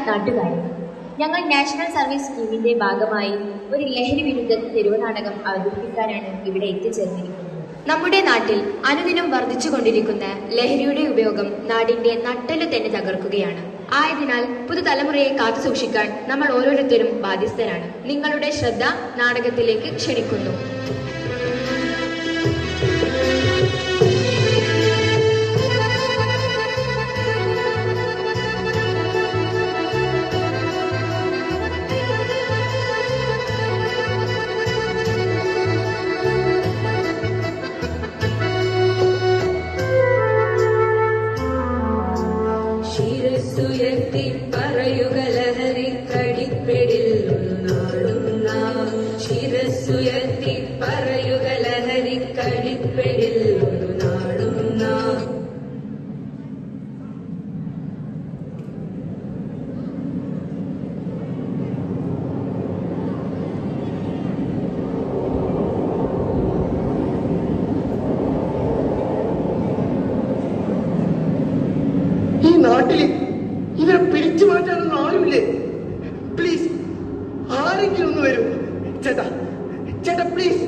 നാട്ടുകാരെ, ഞങ്ങൾ national service സ്കീമിന്റെ ഭാഗമായി ഒരു ലഹരി വിരുദ്ധ തെരുവ് നാടകം അവതരിപ്പിക്കാനാണ് ഇവിടെ എത്തിച്ചേർന്നിരിക്കുന്നത്. നമ്മുടെ നാട്ടിൽ അനുദിനം വർദ്ധിച്ചുകൊണ്ടിരിക്കുന്ന ലഹരിയുടെ ഉപയോഗം നാടിന്റെ നട്ടെല്ലു തന്നെ തകർക്കുകയാണ്. ആയതിനാൽ പുതുതലമുറയെ കാത്തുസൂക്ഷിക്കാൻ നമ്മൾ ഓരോരുത്തരും ബാധ്യസ്ഥരാണ്. നിങ്ങളുടെ ശ്രദ്ധ നാടകത്തിലേക്ക് ക്ഷണിക്കുന്നു. ശിരസ്സുയർത്തി പറയുക ലഹരിക്കടിപ്പിടിൽ ഒരു നാടും നാം. ശിരസ്സുയർത്തി പറയുക ലഹരിക്കടിപ്പിടിൽ ഒരു നാടും നാം. ഈ നാട്ടില് ഇവരെ പിടിച്ചു മാറ്റാനൊന്നും ആരുമില്ലേ? പ്ലീസ്, ആരെങ്കിലും ഒന്ന് വരൂ. ചേട്ടാ ചേട്ടാ പ്ലീസ്,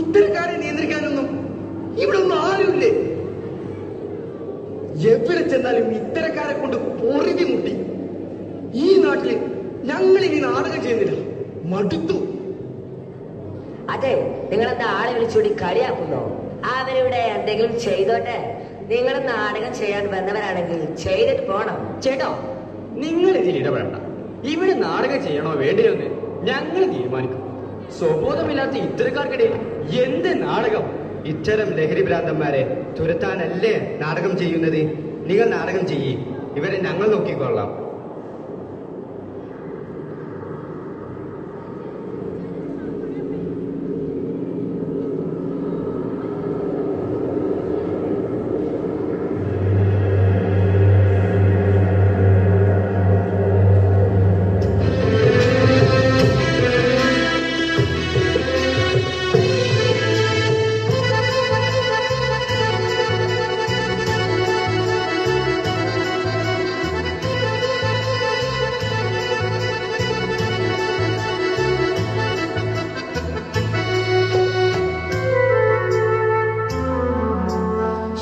ഇത്തരക്കാരെ നിയന്ത്രിക്കാനൊന്നും ഇവിടെ ഒന്നും ആരുമില്ലേ? എവിടെ ചെന്നാലും ഇത്തരക്കാരെ കൊണ്ട് പൊറുതി മുട്ടി. ഈ നാട്ടില് ഞങ്ങൾ ഇനി നാടകം ചെയ്യുന്നില്ല, മടുത്തു. അതെ, നിങ്ങളെന്താ ആളെ വിളിച്ചുകൂടി കളിയാക്കുന്നോ? അവരിവിടെ എന്തെങ്കിലും ചെയ്തോട്ടെ. നിങ്ങൾ നാടകം ചെയ്യാൻ വന്നവരാണെങ്കിൽ ചെയ്തിട്ട് പോണം. ചേട്ടോ, നിങ്ങൾ ഇതിൽ ഇടപെടണ്ട. ഇവിടെ നാടകം ചെയ്യണോ വേണ്ടിയോ എന്ന് ഞങ്ങൾ തീരുമാനിക്കും. സ്വബോധമില്ലാത്ത ഇത്തരക്കാർക്കിടയിൽ എന്ത് നാടകം? ഇത്തരം ലഹരി ഭ്രാന്തന്മാരെ തുരത്താനല്ലേ നാടകം ചെയ്യുന്നത്? നിങ്ങൾ നാടകം ചെയ്യേ, ഇവരെ ഞങ്ങൾ നോക്കിക്കൊള്ളാം.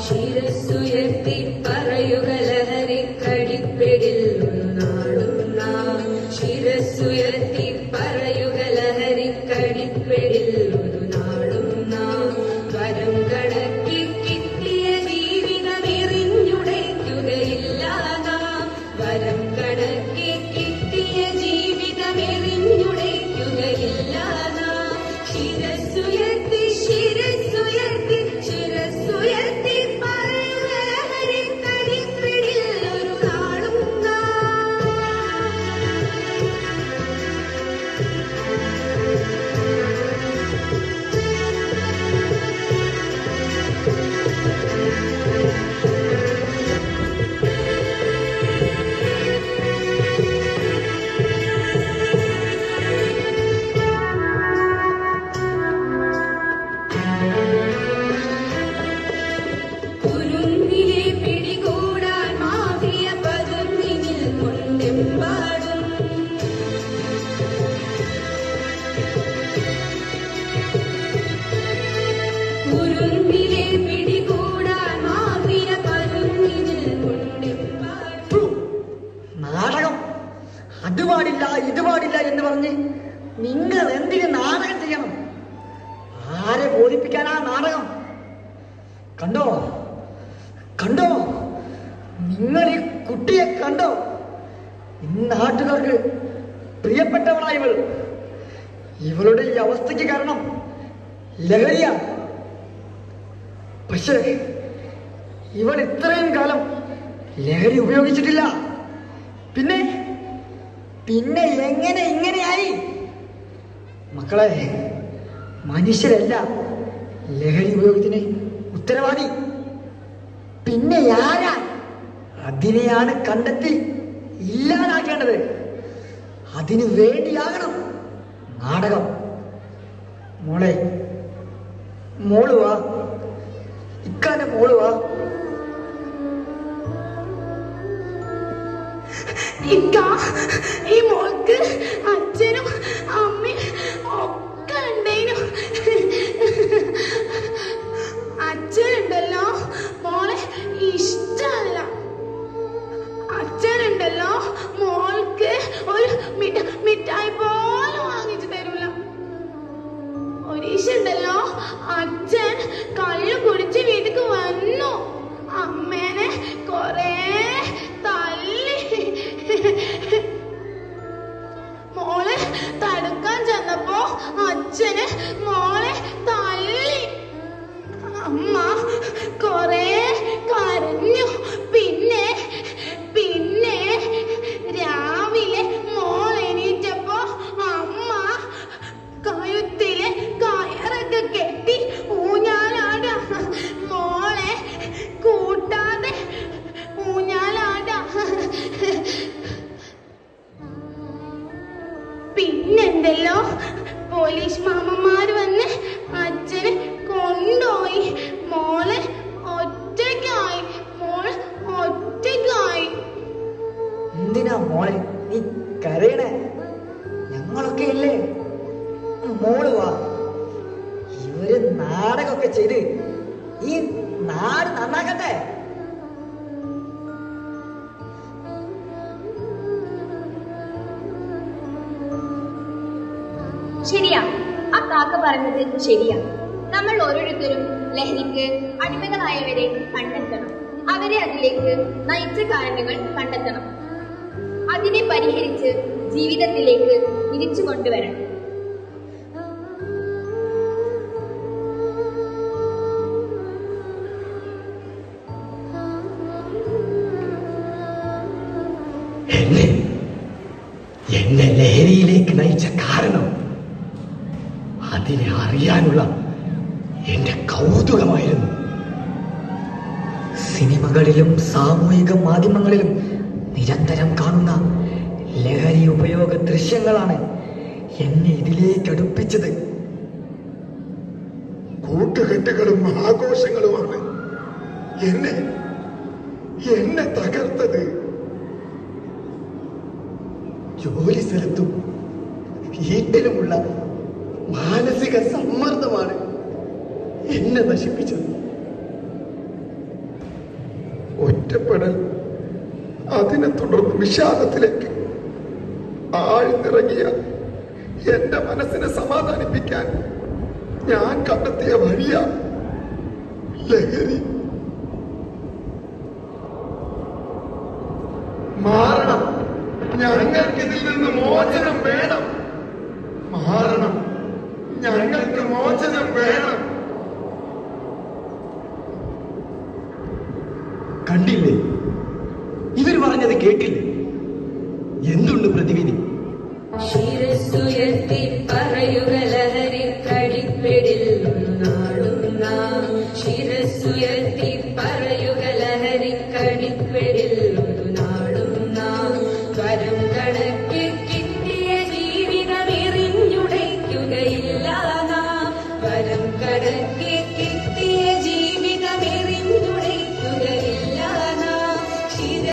ശിരസ്സുയർത്തി പറയുക ലഹരിക്കടിപ്പിടിൽ ഒരു നാടും നാം. ശിരസ്സുയർത്തി പറയുക ലഹരിക്കടിപ്പിടിൽ ഒരു നാടും നാം. വരം കണക്കി കിട്ടിയ ജീവിതം എറിഞ്ഞുടയ്ക്കുകയില്ല നാം. വരം കണക്കി കിട്ടിയ ജീവിതം എറിഞ്ഞുടയ്ക്കുകയില്ല നാം. ശിരസ്സുയർത്തി ശിരസ്സുയർത്തി ശിരസ്സുയർത്തി പറയുക ലഹരിക്കടിപ്പിടിൽ ഒരു നാടും നാം. കുരുന്നിലെ പിടികൂടാൻ മാഫിയ പതുങ്ങിനിൽ കൊണ്ടെമ്പാടും. കുരുന്നിലെ പിടികൂടാൻ മാഫിയ പതുങ്ങിനിൽ കൊണ്ടെമ്പാടും. നാടകം അത് പാടില്ല ഇത് പാടില്ല എന്ന് പറഞ്ഞ് നിങ്ങൾ എന്തിന് നാടകം ചെയ്യണം? ആരെ ബോധിപ്പിക്കാനാ നാടകം? കണ്ടോ കണ്ടോ, നിങ്ങൾ ഈ കുട്ടിയെ കണ്ടോ? ഈ നാട്ടുകാർക്ക് പ്രിയപ്പെട്ടവളായവൾ. ഇവളുടെ ഈ അവസ്ഥയ്ക്ക് കാരണം ലഹരിയ. പക്ഷേ ഇവൾ ഇത്രയും കാലം ലഹരി ഉപയോഗിച്ചിട്ടില്ല. പിന്നെ പിന്നെ എങ്ങനെ ഇങ്ങനെയായി? മക്കളെ, മനുഷ്യരല്ല ലഹരി ഉപയോഗത്തിന് ഉത്തരവാദി. പിന്നെ ആരാ? അതിനെയാണ് കണ്ടെത്തി ഇല്ലാതാക്കേണ്ടത്. അതിനു വേണ്ടിയാകണം നാടകം. മോളെ, മോള് വാ, ഇക്കാന്റെ മോള് വാ. ഇക്ക, ഈ മോൾക്ക് അച്ഛനും അമ്മയും ഒക്കെ ഉണ്ടേനു. അച്ഛനുണ്ടല്ലോ മോളെ ഇഷ്ടല്ല. അച്ഛനുണ്ടല്ലോ മോൾക്ക് ഒരു മിഠായി പോലും വാങ്ങിച്ചു തരൂല. ഒരീശുണ്ടല്ലോ അച്ഛൻ കള്ളു കുടിച്ച് വീട്ടിക്ക് വന്നു. അമ്മേനെ കൊറേ തല്ലി. മോളെ തടുക്കാൻ ചെന്നപ്പോ അച്ഛന് മോളെ തല്ലി. അമ്മ കൊറേ കരഞ്ഞു. പിന്നെ രാവിലെ മോൾ എണീറ്റപ്പോ അമ്മ കഴുത്തില് കയറൊക്കെ കെട്ടി ഊഞ്ഞാലാട. മോളെ കൂട്ടാതെ ഊഞ്ഞാലാട. പിന്നെന്തല്ലോ പോലീസ് മാമന്മാര് വന്ന് അച്ഛനെ കൊണ്ടുപോയി. മോളെ ഒറ്റയ്ക്കായി. എന്തിനാ മോളെ നീ കരയണേ? ഞങ്ങളൊക്കെ ഇല്ലേ? മോള് വാ. ഇവര് നാടകമൊക്കെ ചെയ്ത് ഈ നാട് നന്നാക്കട്ടെ. ശരിയാ, ആ കാക്ക പറഞ്ഞത് ശരിയാ. നമ്മൾ ഓരോരുത്തരും ലഹരിക്ക് അടിമകളായവരെ കണ്ടെത്തണം. അവരെ അതിലേക്ക് നയിച്ച കാരണങ്ങൾ കണ്ടെത്തണം. അതിനെ പരിഹരിച്ച് ജീവിതത്തിലേക്ക് തിരിച്ചു കൊണ്ടുവരണം. എന്നെ ലഹരിയിലേക്ക് നയിച്ച കാരണം അതിനെ അറിയാനുള്ള എന്റെ കൗതുകമായിരുന്നു. സിനിമകളിലും സാമൂഹിക മാധ്യമങ്ങളിലും നിരന്തരം കാണുന്ന ലഹരി ഉപയോഗ ദൃശ്യങ്ങളാണ് എന്നെ ഇതിലേക്ക് അടുപ്പിച്ചത്. കൂട്ടുകെട്ടുകളും ആഘോഷങ്ങളുമാണ് എന്നെ തകർത്തത്. ജോലി സ്ഥലത്തും വീട്ടിലുമുള്ള മാനസിക സമ്മർദ്ദമാണ് എന്നെ നശിപ്പിച്ചത്. ഒറ്റപ്പെടൽ, അതിനെ തുടർന്ന് വിഷാദത്തിലേക്ക് ആഴ്ന്നിറങ്ങിയ എന്റെ മനസ്സിനെ സമാധാനിപ്പിക്കാൻ ഞാൻ കണ്ടെത്തിയ വഴിയ ലഹരി. മാറണം, ഞങ്ങൾക്ക് ഇതിൽ നിന്ന് മോചനം വേണം. മാറണം, ഞങ്ങൾക്ക് മോചനം വേണം. കണ്ടില്ലേ? ഇവർ പറഞ്ഞത് കേട്ടില്ലേ? എന്തുണ്ട് പ്രതിവിധി? ശിരസ്സുയർത്തി പറയുക ലഹരി കടിപ്പിടിൽ നാടുന്ന. ശിരസ്സുയർത്തി